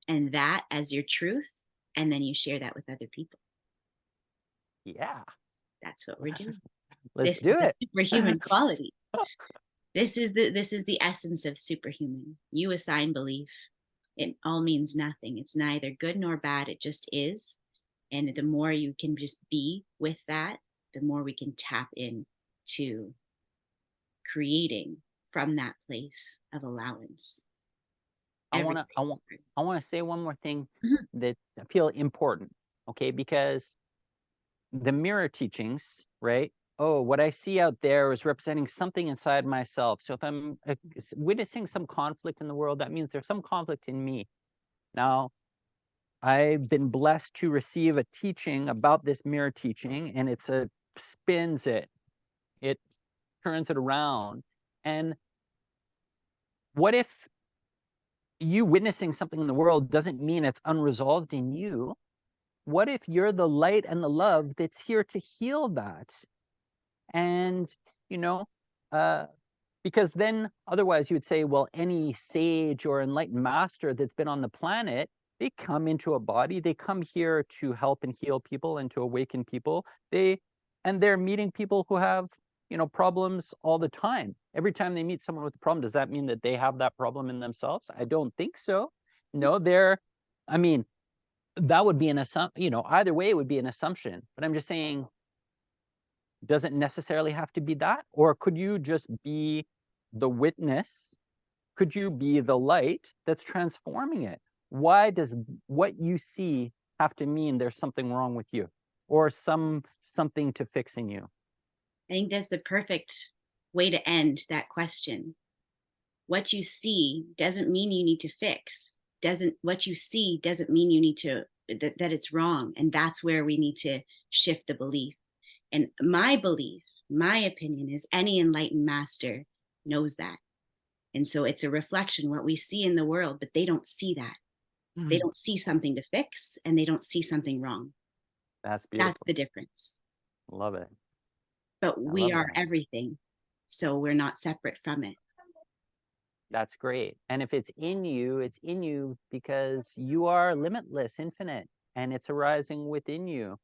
S1: and that as your truth, and then you share that with other people?
S3: Yeah,
S1: That's what we're doing.
S3: let's
S1: This is
S3: do
S1: the
S3: it.
S1: superhuman quality. This is the essence of superhuman. You assign belief. It all means nothing. It's neither good nor bad. It just is. And the more you can just be with that, the more we can tap in to creating from that place of allowance.
S3: I want to I
S1: Everything.
S3: want I want to say one more thing
S1: Mhm.
S3: that I feel important, okay? Because the mirror teachings, right? Oh, what I see out there is representing something inside myself. So if I'm witnessing some conflict in the world, that means there's some conflict in me. Now, I've been blessed to receive a teaching about this mirror teaching, and spins it. It turns it around. And what if you witnessing something in the world doesn't mean it's unresolved in you? What if you're the light and the love that's here to heal that? And, you know, uh, because then otherwise you would say, well, any sage or enlightened master that's been on the planet, they come into a body, they come here to help and heal people and to awaken people. They're meeting people who have, problems all the time. Every time they meet someone with a problem, does that mean that they have that problem in themselves? I don't think so. No, I mean, that would be an assumption, either way it would be an assumption. But I'm just saying, doesn't necessarily have to be that, or could you just be the witness? Could you be the light that's transforming it? Why does what you see have to mean there's something wrong with you or something to fix in you?
S1: I think that's the perfect way to end that question. What you see doesn't mean you need to fix. Doesn't What you see doesn't mean you need to that it's wrong. And that's where we need to shift the belief. And my belief, my opinion is any enlightened master knows that. And so it's a reflection what we see in the world, but they don't see that. They
S3: Mhm.
S1: don't see something to fix and they don't see something wrong.
S3: That's
S1: That's
S3: beautiful.
S1: the difference.
S3: Love it.
S1: But
S3: I
S1: we
S3: love
S1: are
S3: that.
S1: everything. So we're not separate from it.
S3: That's great. And if it's in you because you are limitless, infinite, and it's arising within you,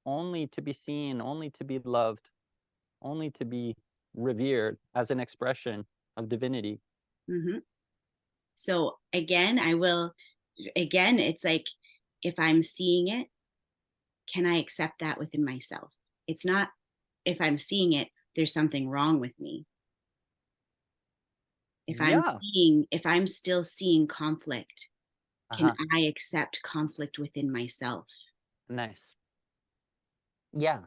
S3: only to be seen, only to be loved, only to be revered as an expression of divinity.
S1: Mm-hmm. So again, it's like if I'm seeing it, can I accept that within myself? It's not if I'm seeing it, there's something wrong with me.
S3: Yeah.
S1: If I'm still seeing conflict, can
S3: Uh-huh.
S1: I accept conflict within myself?
S3: Nice. Yeah.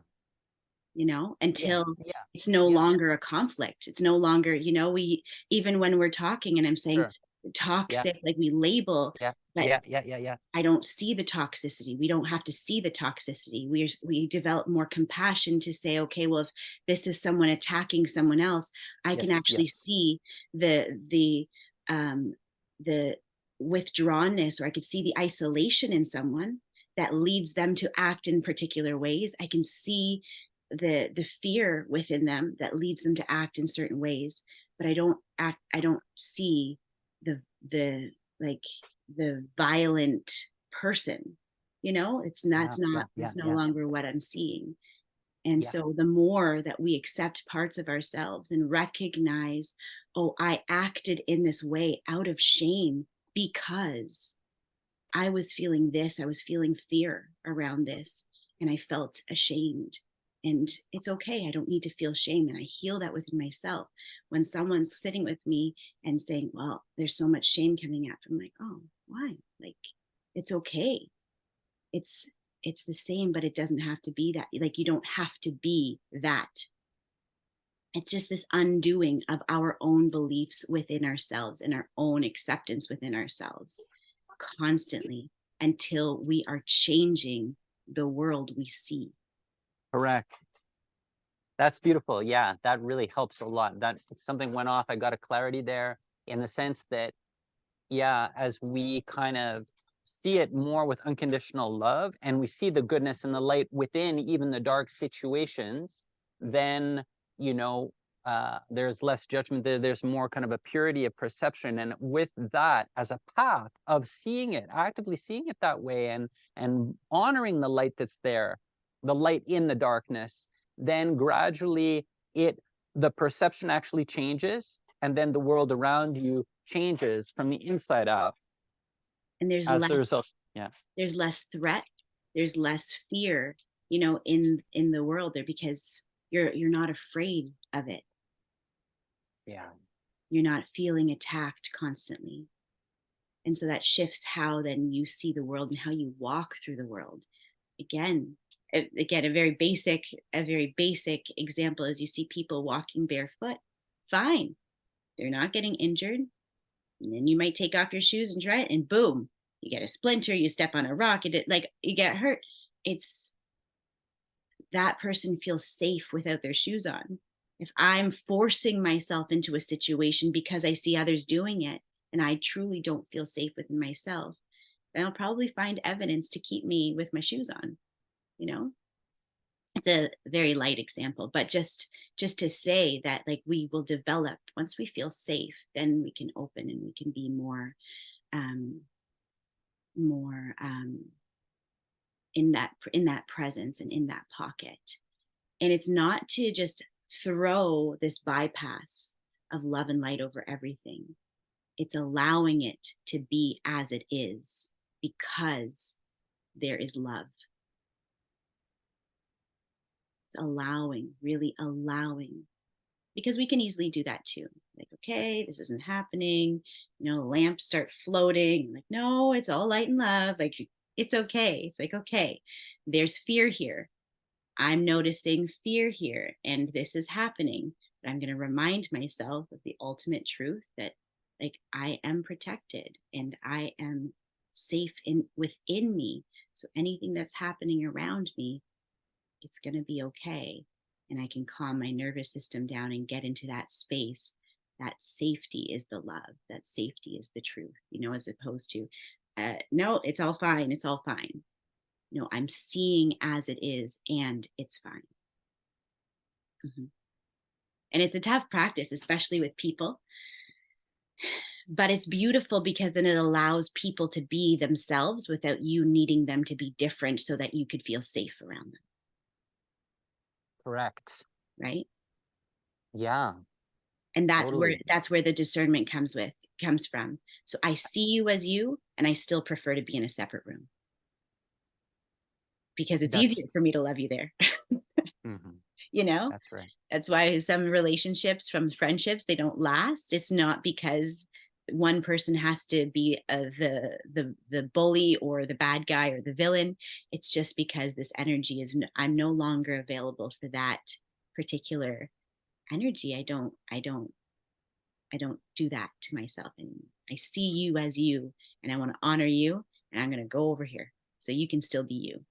S3: Yeah.
S1: Until
S3: Yeah.
S1: it's no
S3: Yeah.
S1: longer a conflict. It's no longer, we, even when we're talking and I'm saying
S3: Sure. Yeah.
S1: toxic, like we label,
S3: Yeah.
S1: but
S3: Yeah. Yeah. Yeah. Yeah.
S1: I don't see the toxicity. We don't have to see the toxicity. We develop more compassion to say, okay, well, if this is someone attacking someone else, I can
S3: Yes.
S1: actually
S3: Yes.
S1: see um, the withdrawnness, or I could see the isolation in someone that leads them to act in particular ways. I can see the fear within them that leads them to act in certain ways, but I don't see the like the violent person.
S3: Yeah. Yeah. Yeah.
S1: it's no
S3: Yeah.
S1: longer what I'm seeing. And
S3: Yeah.
S1: so the more that we accept parts of ourselves and recognize, oh, I acted in this way out of shame because I was feeling this, I was feeling fear around this, and I felt ashamed. And it's okay. I don't need to feel shame. And I heal that within myself. When someone's sitting with me and saying, well, there's so much shame coming up, I'm like, oh, why? Like, it's okay. It's the same, but it doesn't have to be that. Like, you don't have to be that. It's just this undoing of our own beliefs within ourselves and our own acceptance within ourselves constantly until we are changing the world we see.
S3: Correct. That's beautiful. Yeah, that really helps a lot. That something went off. I got a clarity there in the sense that, yeah, as we kind of see it more with unconditional love and we see the goodness and the light within even the dark situations, then, you know, there's less judgment there. There's more kind of a purity of perception. And with that as a path of seeing it, actively seeing it that way and honoring the light that's there, the light in the darkness, then gradually the perception actually changes, and then the world around you changes from the inside out
S1: And there's
S3: as
S1: less
S3: a result. Yeah.
S1: there's less threat, there's less fear, you know, in the world there, because you're not afraid of it.
S3: Yeah.
S1: You're not feeling attacked constantly. And so that shifts how then you see the world and how you walk through the world. Again, a very basic example is you see people walking barefoot. Fine. They're not getting injured. And then you might take off your shoes and try it, and boom, you get a splinter, you step on a rock, you get hurt. It's that person feels safe without their shoes on. If I'm forcing myself into a situation because I see others doing it and I truly don't feel safe within myself, then I'll probably find evidence to keep me with my shoes on, you know? It's a very light example, but just to say that, like, we will develop once we feel safe, then we can open and we can be more more in that presence and in that pocket. And it's not to just throw this bypass of love and light over everything. It's allowing it to be as it is because there is love. It's allowing, really allowing, because we can easily do that too. Like, okay, this isn't happening. You know, lamps start floating. Like, no, it's all light and love. Like, it's okay. It's like, okay, there's fear here. I'm noticing fear here, and this is happening. But I'm going to remind myself of the ultimate truth that, like, I am protected and I am safe within me. So anything that's happening around me, it's going to be okay. And I can calm my nervous system down and get into that space. That safety is the love. That safety is the truth, you know, as opposed to, no, it's all fine. It's all fine. No, I'm seeing as it is, and it's fine. Mm-hmm. And it's a tough practice, especially with people. But it's beautiful because then it allows people to be themselves without you needing them to be different so that you could feel safe around them.
S3: Correct.
S1: Right?
S3: Yeah.
S1: And
S3: Totally.
S1: that's where the discernment comes from. So I see you as you, and I still prefer to be in a separate room because it's easier for me to love you there.
S3: Mhm.
S1: You know?
S3: That's right.
S1: That's why some relationships, from friendships, they don't last. It's not because one person has to be the bully or the bad guy or the villain. It's just because this energy I'm no longer available for that particular energy. I don't do that to myself anymore. I see you as you, and I want to honor you, and I'm going to go over here so you can still be you.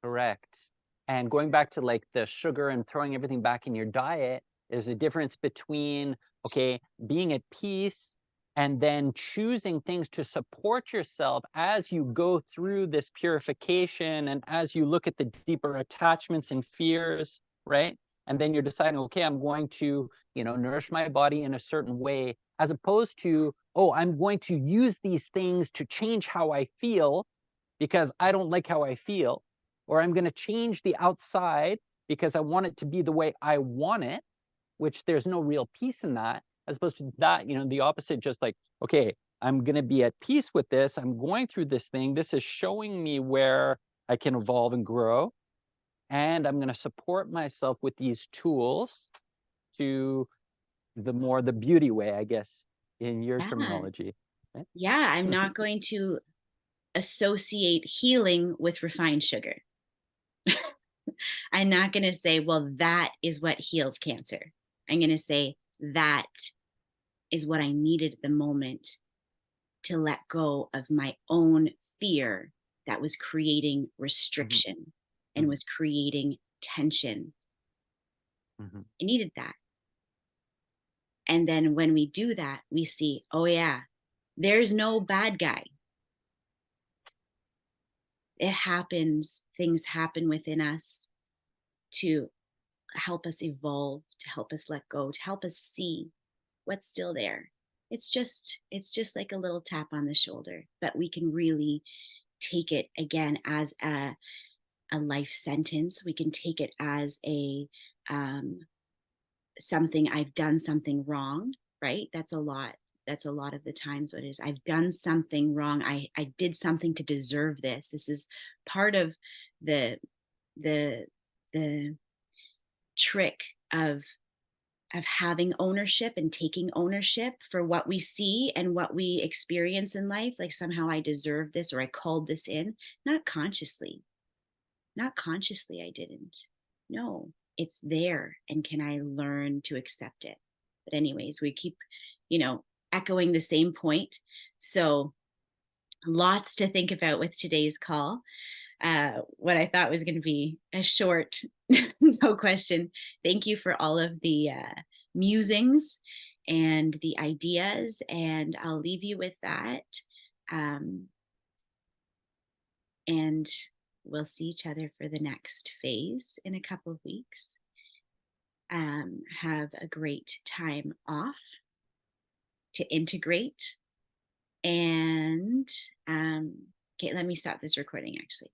S3: Correct. And going back to like the sugar and throwing everything back in your diet, there's a difference between, okay, being at peace and then choosing things to support yourself as you go through this purification and as you look at the deeper attachments and fears, right? And then you're deciding, okay, I'm going to, you know, nourish my body in a certain way, as opposed to, oh, I'm going to use these things to change how I feel because I don't like how I feel, or I'm going to change the outside because I want it to be the way I want it, which there's no real peace in that, as opposed to that, you know, the opposite, just like, okay, I'm going to be at peace with this. I'm going through this thing. This is showing me where I can evolve and grow. and I'm going to support myself with these tools to the beauty way, I guess, in your
S1: Yeah.
S3: terminology. Right?
S1: Yeah. I'm not going to associate healing with refined sugar. I'm not going to say, well, that is what heals cancer. I'm going to say that is what I needed at the moment to let go of my own fear that was creating
S3: Mhm,
S1: restriction and
S3: mhm,
S1: was creating tension.
S3: mhm,
S1: I needed that. And then when we do that, we see, oh, yeah, there's no bad guy. It happens, things happen within us to help us evolve, to help us let go, to help us see what's still there. It's just like a little tap on the shoulder, but we can really take it again as a life sentence. We can take it as a something, I've done something wrong, right? That's a lot of the times what it is. I've done something wrong. I did something to deserve this. This is part of the the the trick of having ownership and taking ownership for what we see and what we experience in life. Like somehow I deserve this, or I called this in, not consciously. Not consciously, I didn't. No, it's there. And can I learn to accept it? But, anyways, we keep, echoing the same point. So, lots to think about with today's call. What I thought was going to be a short, no question. Thank you for all of the musings and the ideas. And I'll leave you with that. Um, and we'll see each other for the next phase in a couple of weeks. Have a great time off to integrate. And okay, let me stop this recording actually.